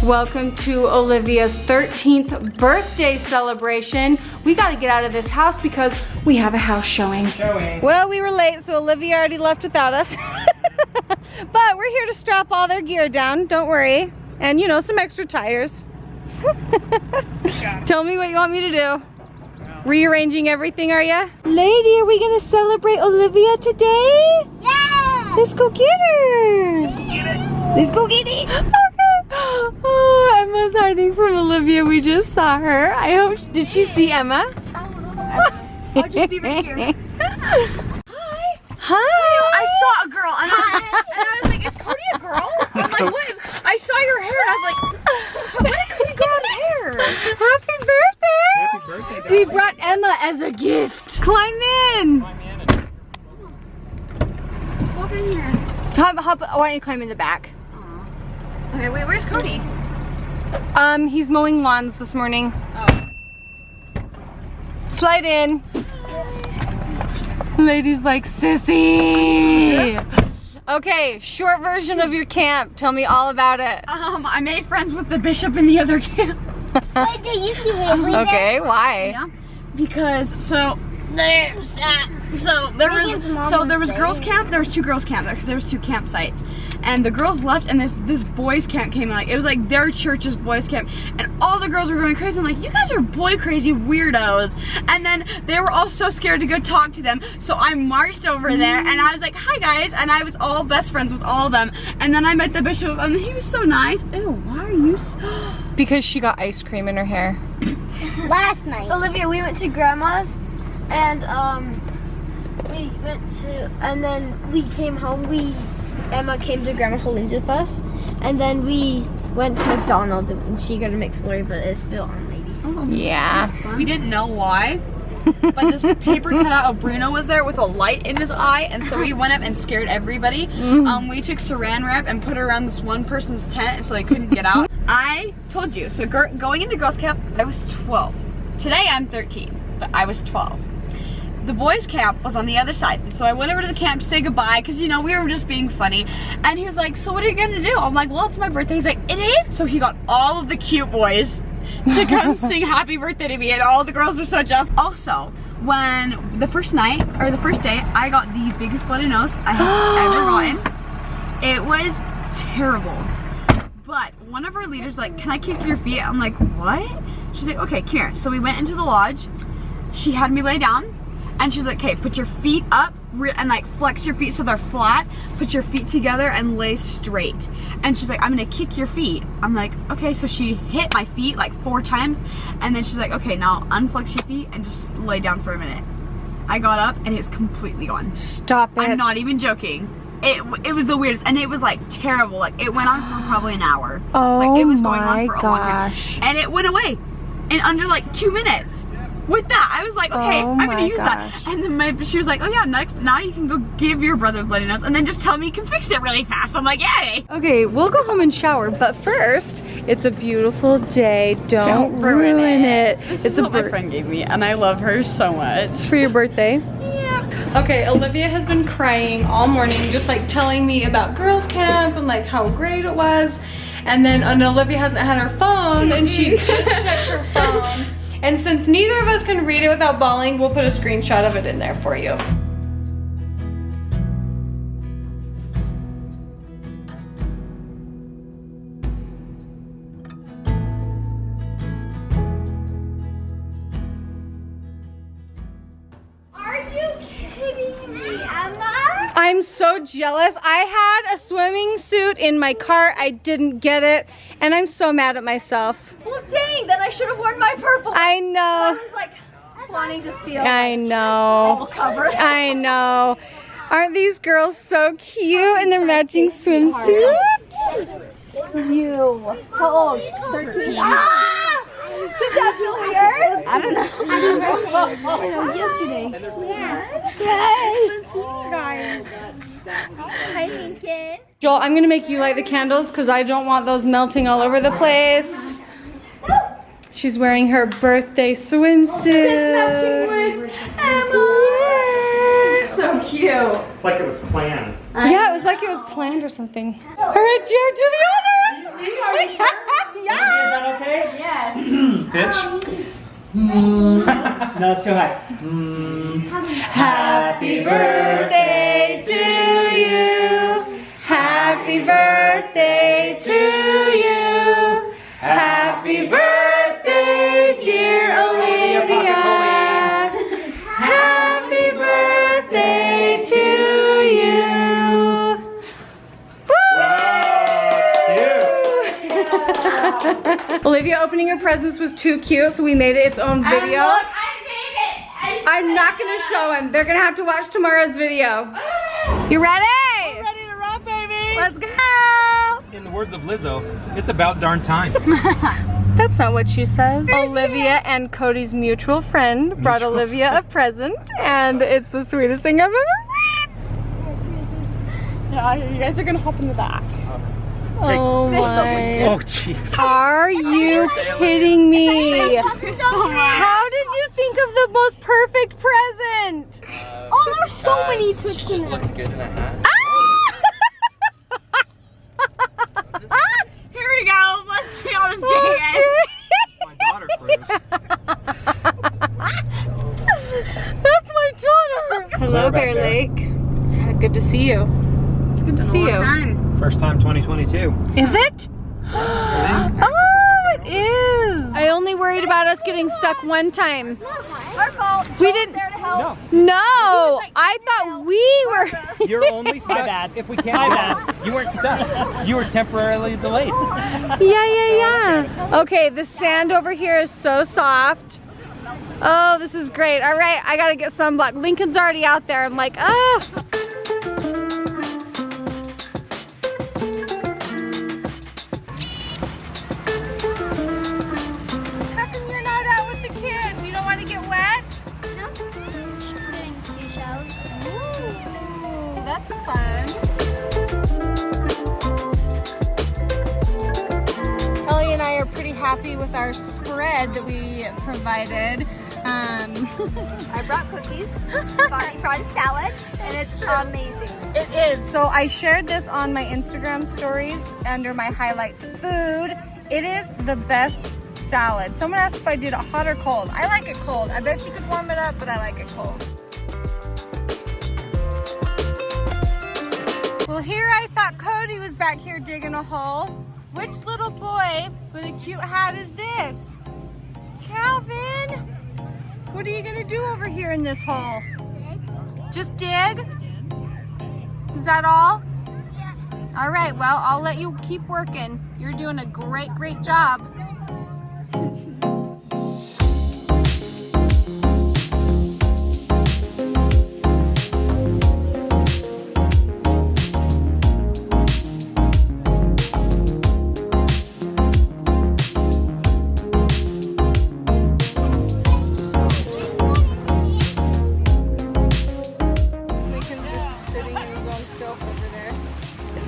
Welcome to Olivia's 13th birthday celebration. We gotta get out of this house because we have a house showing. Well, we were late, so Olivia already left without us. But we're here to strap all their gear down, don't worry. And you know, some extra tires. Tell me what you want me to do. Rearranging everything, are ya? Lady, are we gonna celebrate Olivia today? Yeah! Let's go get her. Let's go get it. Okay. Oh, Emma's hiding from Olivia. We just saw her. I hope, did she see Emma? I don't know. I'll just be right here. Hi. I saw a girl and I was like, is Cody a girl? I'm like, what is, I saw your hair and I was like, what did Cody got his hair? Happy birthday. Happy birthday, We darling. brought Emma as a gift. Climb in. Walk in here. Hop, why don't you climb in the back? Okay, wait, where's Cody? He's mowing lawns this morning. Oh. Slide in. Lady's like, sissy. Okay, short version of your camp. Tell me all about it. I made friends with the bishop in the other camp. Wait, did you see Haley there? Okay, why? Yeah. Because there was girls camp. There was two girls camp there because there was two campsites, and the girls left, and this boys camp came in. Like it was like their church's boys camp, and all the girls were going crazy. I'm like, you guys are boy crazy weirdos. And then they were all so scared to go talk to them, so I marched over there, and I was like, hi guys, and I was all best friends with all of them. And then I met the bishop, and he was so nice. Ew, why are you? Because she got ice cream in her hair. Last night. Olivia, we went to grandma's and we went to, and then we came home. Emma came to Grandma Hoellein's with us, and then we went to McDonald's and she got a McFlurry, but it spilled on Lady. Yeah. We didn't know why, but this paper cutout of Bruno was there with a light in his eye, and so we went up and scared everybody. We took saran wrap and put it around this one person's tent so they couldn't get out. I told you, going into girls camp, I was 12. Today I'm 13, but I was 12. The boys camp was on the other side, so I went over to the camp to say goodbye because, you know, we were just being funny. And he was like, so what are you gonna do? I'm like, well, it's my birthday. He's like, it is? So he got all of the cute boys to come sing happy birthday to me, and all the girls were so jealous. Also, when the first night, or the first day, I got the biggest bloody nose I have ever gotten. It was terrible. But one of our leaders was like, can I kick your feet? I'm like, what? She's like, okay, come here. So we went into the lodge. She had me lay down, and she's like, okay, put your feet up and like flex your feet so they're flat. Put your feet together and lay straight. And she's like, I'm gonna kick your feet. I'm like, okay. So she hit my feet like 4 times, and then she's like, okay, now unflex your feet and just lay down for a minute. I got up and it was completely gone. Stop it. I'm not even joking. It was the weirdest, and it was like terrible. Like it went on for probably an hour. Oh, like it was going on for my a long time. gosh. And it went away in under like 2 minutes. With that, I was like, okay, Oh I'm gonna my use gosh. that. And then she was like, oh yeah, now you can go give your brother a bloody nose, and then just tell me you can fix it really fast. I'm like, yay. Okay, we'll go home and shower, but first, it's a beautiful day. Don't ruin it. This It's is a what my friend gave me, and I love her so much. for your birthday. Yeah. Okay, Olivia has been crying all morning, just like telling me about girls camp and like how great it was. And then Olivia hasn't had her phone, and she just checked her phone. And since neither of us can read it without bawling, we'll put a screenshot of it in there for you. Are you kidding me, Emma? I'm so jealous. I had a swimming suit in my cart. I didn't get it, and I'm so mad at myself. Well, dang, then I should have worn my purple. I know. I was like wanting to feel I all know. covered. I know. Aren't these girls so cute in their matching swimsuits? You. How old? 13. Ah! Does that feel weird? I don't know. I know, yesterday. Yeah. I haven't seen you guys. Hi, Lincoln. Joel, I'm gonna make you light the candles because I don't want those melting all over the place. She's wearing her birthday swimsuit. Emma. So cute. It's like it was planned. Yeah, it was like it was planned or something. All right, Jared, do the honors. Olivia, is that okay? Yes. Pitch. No, it's too high. Happy birthday to you. Happy birthday to you. Happy birthday, dear Olivia. Happy birthday to you. Olivia opening her presents was too cute, so we made it its own video. I made it. I'm not gonna show him. They're gonna have to watch tomorrow's video. You ready? Ready to rock, baby! Let's go! In the words of Lizzo, it's about darn time. That's not what she says. Olivia and Cody's mutual friend brought Olivia a present, and it's the sweetest thing I've ever seen. Yeah, you guys are gonna hop in the back. Oh my. Oh, jeez. Are you kidding me? How did you think of the most perfect present? Oh, there's so many pictures. Just looks good in a hat. Here we go. Let's see how this day ends. My daughter cruise. That's my daughter. Hello, Bear Lake. It's good to see you. Good to see you. First time 2022. Is it? Oh, it is. I only worried about us getting stuck one time. Our fault. We didn't. No, No, I thought we were. you're only stuck. My bad. If we can't, my bad. You weren't stuck. You were temporarily delayed. Yeah. Okay, the sand over here is so soft. Oh, this is great. All right, I gotta get sunblock. Lincoln's already out there. I'm like, oh. How come you're not out with the kids? You don't want to get wet? No. Getting seashells. Ooh, that's fun. Ellie and I are pretty happy with our spread that we provided. I brought cookies. Bonnie brought a salad, and it's amazing. It is. So I shared this on my Instagram stories under my highlight food. It is the best salad. Someone asked if I did it hot or cold. I like it cold. I bet you could warm it up, but I like it cold. Well, here I thought Cody was back here digging a hole. Which little boy with a cute hat is this? Calvin, what are you gonna do over here in this hole? Just dig? Is that all? Yes. All right, well, I'll let you keep working. You're doing a great, great job.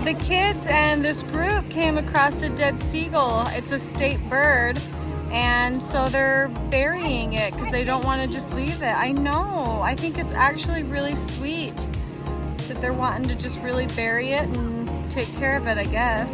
The kids and this group came across a dead seagull. It's a state bird, and so they're burying it because they don't want to just leave it. I know. I think it's actually really sweet that they're wanting to just really bury it and take care of it, I guess.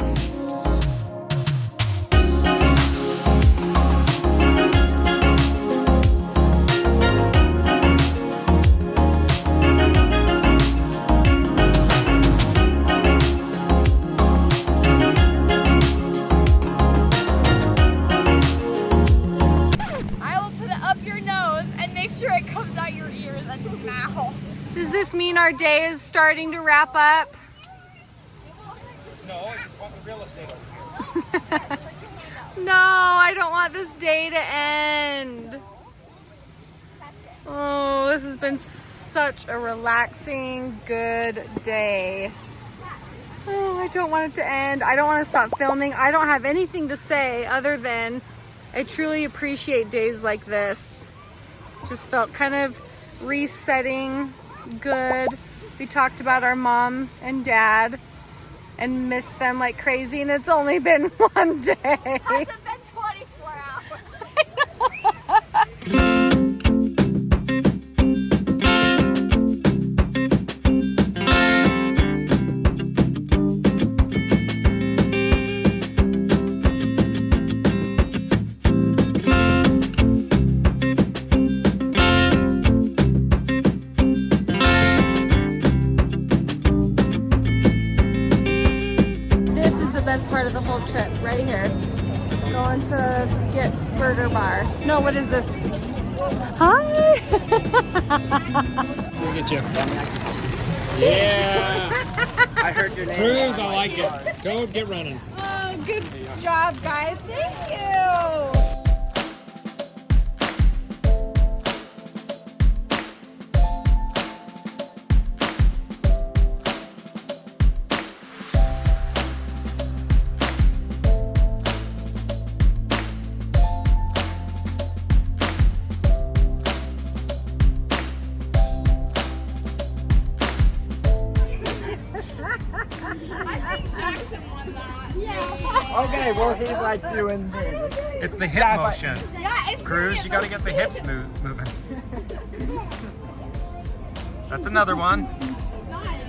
Does this mean our day is starting to wrap up? No, I just want the real estate over here. No, I don't want this day to end. Oh, this has been such a relaxing, good day. Oh, I don't want it to end. I don't want to stop filming. I don't have anything to say other than I truly appreciate days like this. Just felt kind of resetting, good. We talked about our mom and dad and missed them like crazy, and it's only been one day. Hasn't been 24 hours. best part of the whole trip, right here. Going to get Burger Bar. No, what is this? Hi! We'll get you. Yeah! I heard your name. Cruz, I like it. Go get running. Oh, good job, guys. Thank you. Okay, well he's like doing this. It's the hip motion. Cruz, you gotta get the hips moving. That's another one.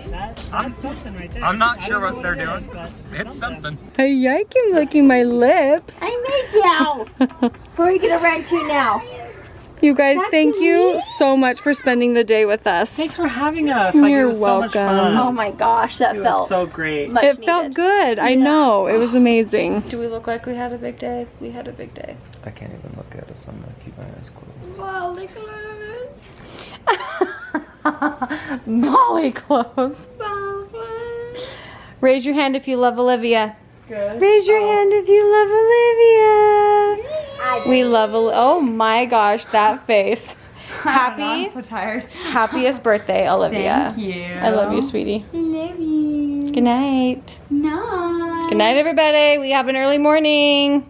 That's something right there. I'm not sure what they're doing. It's something. Hey, I keep licking my lips. I miss you. Who are you gonna rent to now? You guys, thank you so much for spending the day with us. Thanks for having us. Like, You're it was so much welcome. fun. Oh my gosh, that It felt was so great. much It needed. felt good. I know. It was amazing. Do we look like we had a big day? We had a big day. I can't even look at us. I'm gonna keep my eyes closed. Wow, look at Molly close. Raise your hand if you love Olivia. Good. Raise your hand if you love Olivia. We love oh my gosh, that face. Happy. I'm so tired. Happiest birthday, Olivia. Thank you. I love you, sweetie. I love you. Good night. No. Good night, everybody. We have an early morning.